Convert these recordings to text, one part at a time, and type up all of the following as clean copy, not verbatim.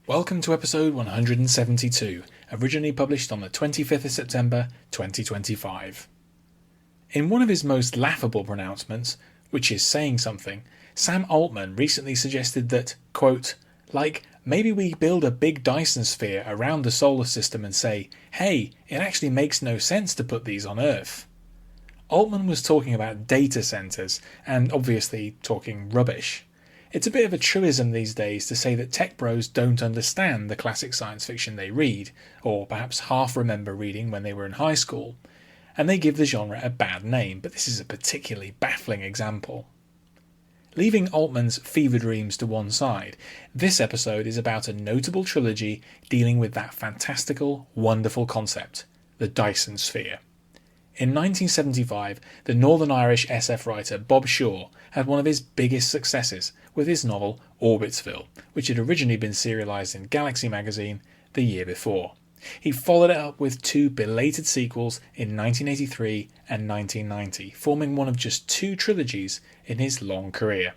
Welcome to episode 172, originally published on the 25th of September 2025. In one of his most laughable pronouncements, which is saying something, Sam Altman recently suggested that, quote, maybe we build a big Dyson sphere around the solar system and say, hey, it actually makes no sense to put these on Earth. Altman was talking about data centers, and obviously talking rubbish. It's a bit of a truism these days to say that tech bros don't understand the classic science fiction they read, or perhaps half remember reading when they were in high school, and they give the genre a bad name, but this is a particularly baffling example. Leaving Altman's fever dreams to one side, this episode is about a notable trilogy dealing with that fantastical, wonderful concept, the Dyson sphere. In 1975, the Northern Irish SF writer Bob Shaw had one of his biggest successes with his novel Orbitsville, which had originally been serialised in Galaxy magazine the year before. He followed it up with two belated sequels in 1983 and 1990, forming one of just two trilogies in his long career.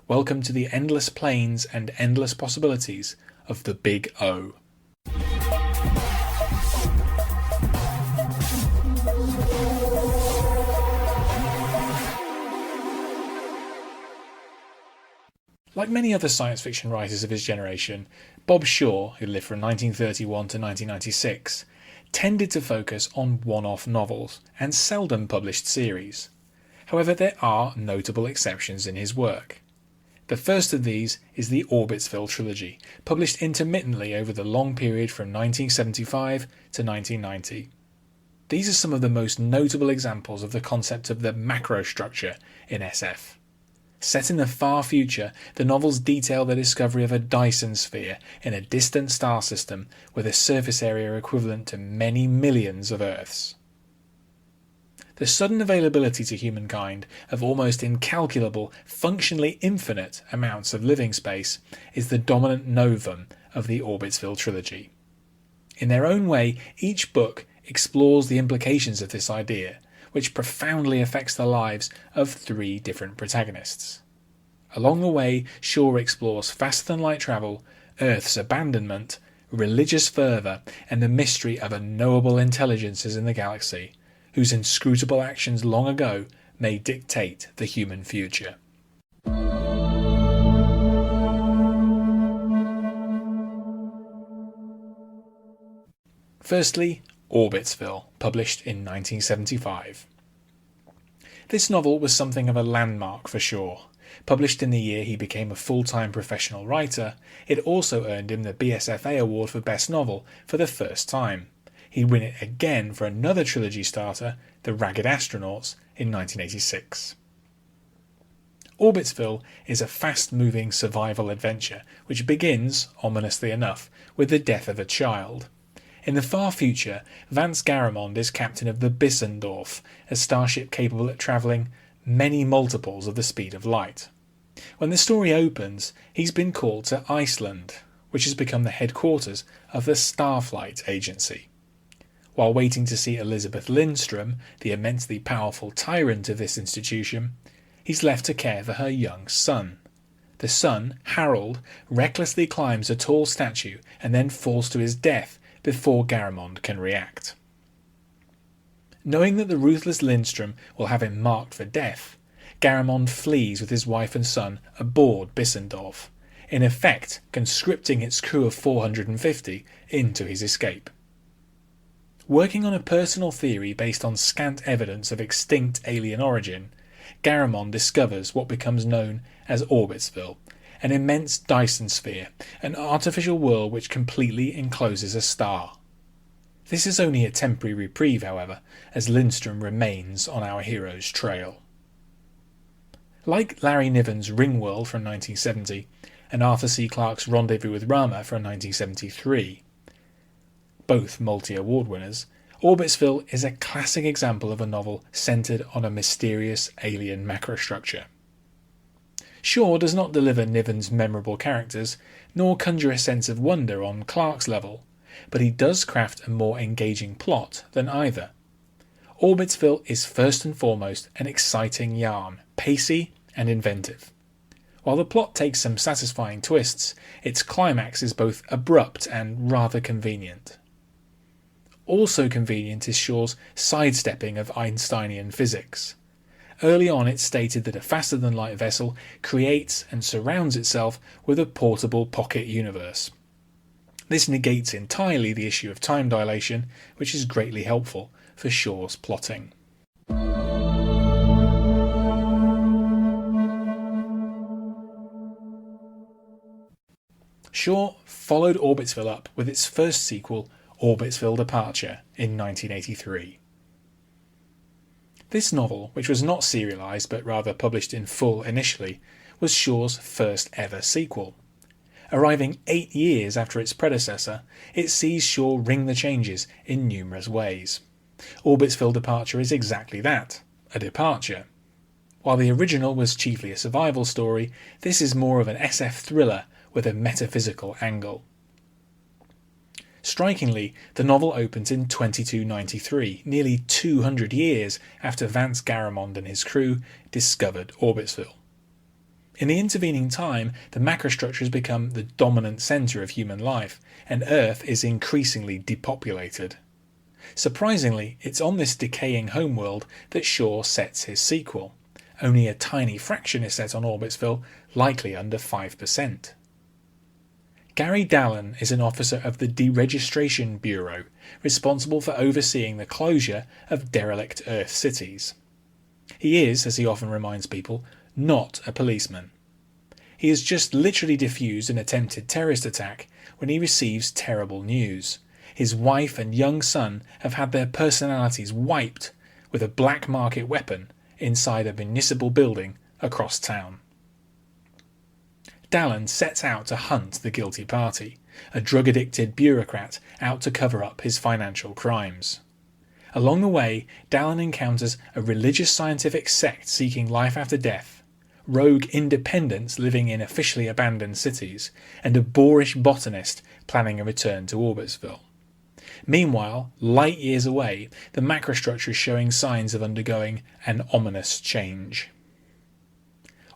Welcome to the endless planes and endless possibilities of the Big O. Like many other science fiction writers of his generation, Bob Shaw, who lived from 1931 to 1996, tended to focus on one-off novels and seldom published series. However, there are notable exceptions in his work. The first of these is the Orbitsville trilogy, published intermittently over the long period from 1975 to 1990. These are some of the most notable examples of the concept of the macrostructure in SF. Set in the far future, the novels detail the discovery of a Dyson sphere in a distant star system with a surface area equivalent to many millions of Earths. The sudden availability to humankind of almost incalculable, functionally infinite amounts of living space is the dominant novum of the Orbitsville trilogy. In their own way, each book explores the implications of this idea, which profoundly affects the lives of three different protagonists. Along the way, Shaw explores faster-than-light travel, Earth's abandonment, religious fervour, and the mystery of unknowable intelligences in the galaxy, whose inscrutable actions long ago may dictate the human future. Firstly, Orbitsville, published in 1975. This novel was something of a landmark for Shaw. Published in the year he became a full-time professional writer, it also earned him the BSFA Award for Best Novel for the first time. He'd win it again for another trilogy starter, The Ragged Astronauts, in 1986. Orbitsville is a fast-moving survival adventure which begins, ominously enough, with the death of a child. In the far future, Vance Garamond is captain of the Bissendorf, a starship capable of travelling many multiples of the speed of light. When the story opens, he's been called to Iceland, which has become the headquarters of the Starflight Agency. While waiting to see Elizabeth Lindstrom, the immensely powerful tyrant of this institution, he's left to care for her young son. The son, Harold, recklessly climbs a tall statue and then falls to his death before Garamond can react. Knowing that the ruthless Lindstrom will have him marked for death, Garamond flees with his wife and son aboard Bissendorf, in effect conscripting its crew of 450 into his escape. Working on a personal theory based on scant evidence of extinct alien origin, Garamond discovers what becomes known as Orbitsville, an immense Dyson sphere, an artificial world which completely encloses a star. This is only a temporary reprieve, however, as Lindstrom remains on our hero's trail. Like Larry Niven's Ringworld from 1970 and Arthur C. Clarke's Rendezvous with Rama from 1973, both multi-award winners, Orbitsville is a classic example of a novel centred on a mysterious alien macrostructure. Shaw does not deliver Niven's memorable characters, nor conjure a sense of wonder on Clarke's level, but he does craft a more engaging plot than either. Orbitsville is first and foremost an exciting yarn, pacey and inventive. While the plot takes some satisfying twists, its climax is both abrupt and rather convenient. Also convenient is Shaw's sidestepping of Einsteinian physics. Early on it's stated that a faster-than-light vessel creates and surrounds itself with a portable pocket universe. This negates entirely the issue of time dilation, which is greatly helpful for Shaw's plotting. Shaw followed Orbitsville up with its first sequel, Orbitsville Departure, in 1983. This novel, which was not serialised but rather published in full initially, was Shaw's first ever sequel. Arriving 8 years after its predecessor, it sees Shaw ring the changes in numerous ways. Orbitsville Departure is exactly that, a departure. While the original was chiefly a survival story, this is more of an SF thriller with a metaphysical angle. Strikingly, the novel opens in 2293, nearly 200 years after Vance Garamond and his crew discovered Orbitsville. In the intervening time, the macrostructure has become the dominant centre of human life, and Earth is increasingly depopulated. Surprisingly, it's on this decaying homeworld that Shaw sets his sequel. Only a tiny fraction is set on Orbitsville, likely under 5%. Gary Dallon is an officer of the Deregistration Bureau, responsible for overseeing the closure of derelict Earth cities. He is, as he often reminds people, not a policeman. He has just literally defused an attempted terrorist attack when he receives terrible news. His wife and young son have had their personalities wiped with a black market weapon inside a municipal building across town. Dallon sets out to hunt the guilty party, a drug-addicted bureaucrat out to cover up his financial crimes. Along the way, Dallon encounters a religious scientific sect seeking life after death, rogue independents living in officially abandoned cities, and a boorish botanist planning a return to Orbitsville. Meanwhile, light years away, the macrostructure is showing signs of undergoing an ominous change.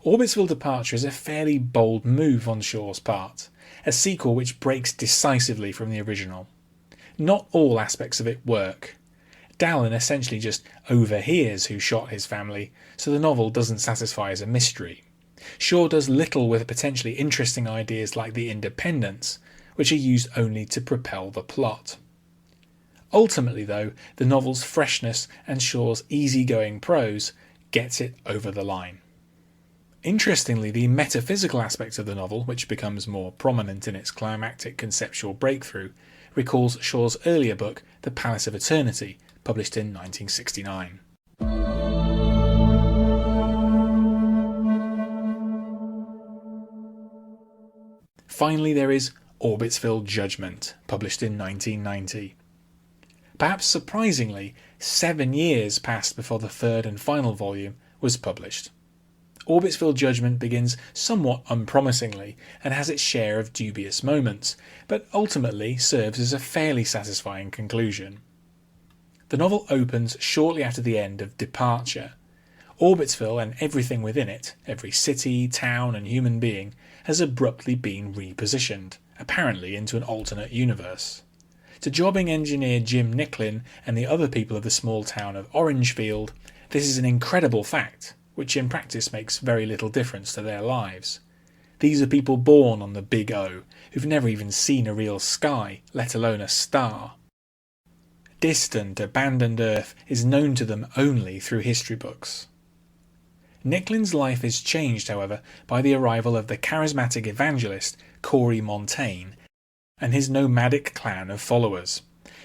Orbitsville Departure is a fairly bold move on Shaw's part, a sequel which breaks decisively from the original. Not all aspects of it work. Dallon essentially just overhears who shot his family, so the novel doesn't satisfy as a mystery. Shaw does little with potentially interesting ideas like the independents, which are used only to propel the plot. Ultimately, though, the novel's freshness and Shaw's easygoing prose gets it over the line. Interestingly, the metaphysical aspect of the novel, which becomes more prominent in its climactic conceptual breakthrough, recalls Shaw's earlier book, The Palace of Eternity, published in 1969. Finally, there is Orbitsville Judgement, published in 1990. Perhaps surprisingly, 7 years passed before the third and final volume was published. Orbitsville Judgement begins somewhat unpromisingly and has its share of dubious moments, but ultimately serves as a fairly satisfying conclusion. The novel opens shortly after the end of Departure. Orbitsville and everything within it, every city, town and human being, has abruptly been repositioned, apparently into an alternate universe. To jobbing engineer Jim Nicklin and the other people of the small town of Orangefield, this is an incredible fact, which in practice makes very little difference to their lives. These are people born on the Big O, who've never even seen a real sky, let alone a star. Distant, abandoned Earth is known to them only through history books. Nicklin's life is changed, however, by the arrival of the charismatic evangelist Corey Montaigne and his nomadic clan of followers.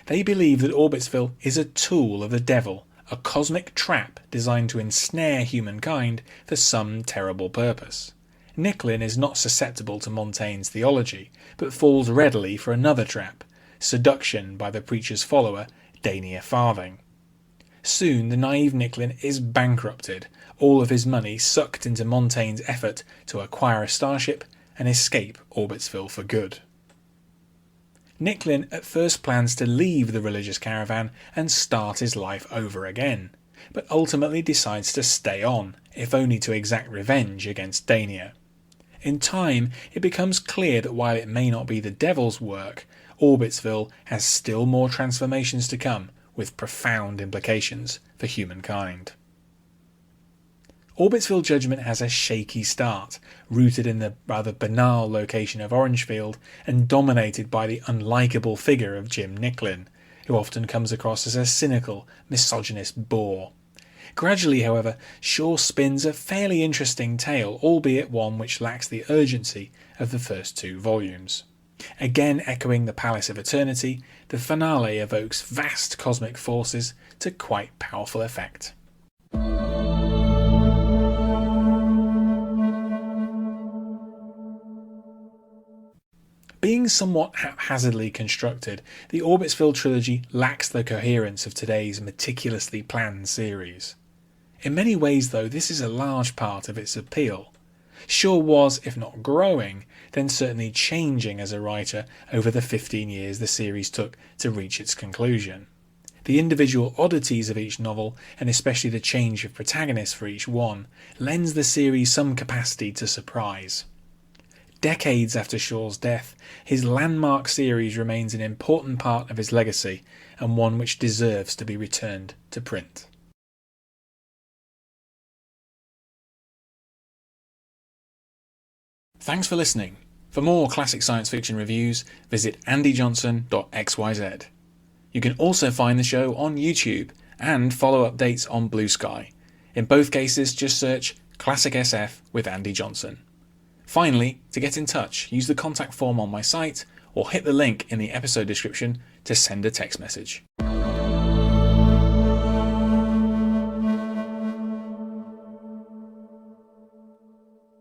They believe that Orbitsville is a tool of the devil, a cosmic trap designed to ensnare humankind for some terrible purpose. Nicklin is not susceptible to Montaigne's theology, but falls readily for another trap, seduction by the preacher's follower, Dania Farthing. Soon the naive Nicklin is bankrupted, all of his money sucked into Montaigne's effort to acquire a starship and escape Orbitsville for good. Nicklin at first plans to leave the religious caravan and start his life over again, but ultimately decides to stay on, if only to exact revenge against Dania. In time, it becomes clear that while it may not be the devil's work, Orbitsville has still more transformations to come, with profound implications for humankind. Orbitsville Judgement has a shaky start, rooted in the rather banal location of Orangefield and dominated by the unlikable figure of Jim Nicklin, who often comes across as a cynical, misogynist bore. Gradually, however, Shaw spins a fairly interesting tale, albeit one which lacks the urgency of the first 2 volumes. Again echoing the Palace of Eternity, the finale evokes vast cosmic forces to quite powerful effect. Being somewhat haphazardly constructed, the Orbitsville trilogy lacks the coherence of today's meticulously planned series. In many ways, though, this is a large part of its appeal. Shaw was, if not growing, then certainly changing as a writer over the 15 years the series took to reach its conclusion. The individual oddities of each novel, and especially the change of protagonists for each one, lends the series some capacity to surprise. Decades after Shaw's death, his landmark series remains an important part of his legacy, and one which deserves to be returned to print. Thanks for listening. For more classic science fiction reviews, visit andyjohnson.xyz. You can also find the show on YouTube and follow updates on Blue Sky. In both cases, just search Classic SF with Andy Johnson. Finally, to get in touch, use the contact form on my site or hit the link in the episode description to send a text message.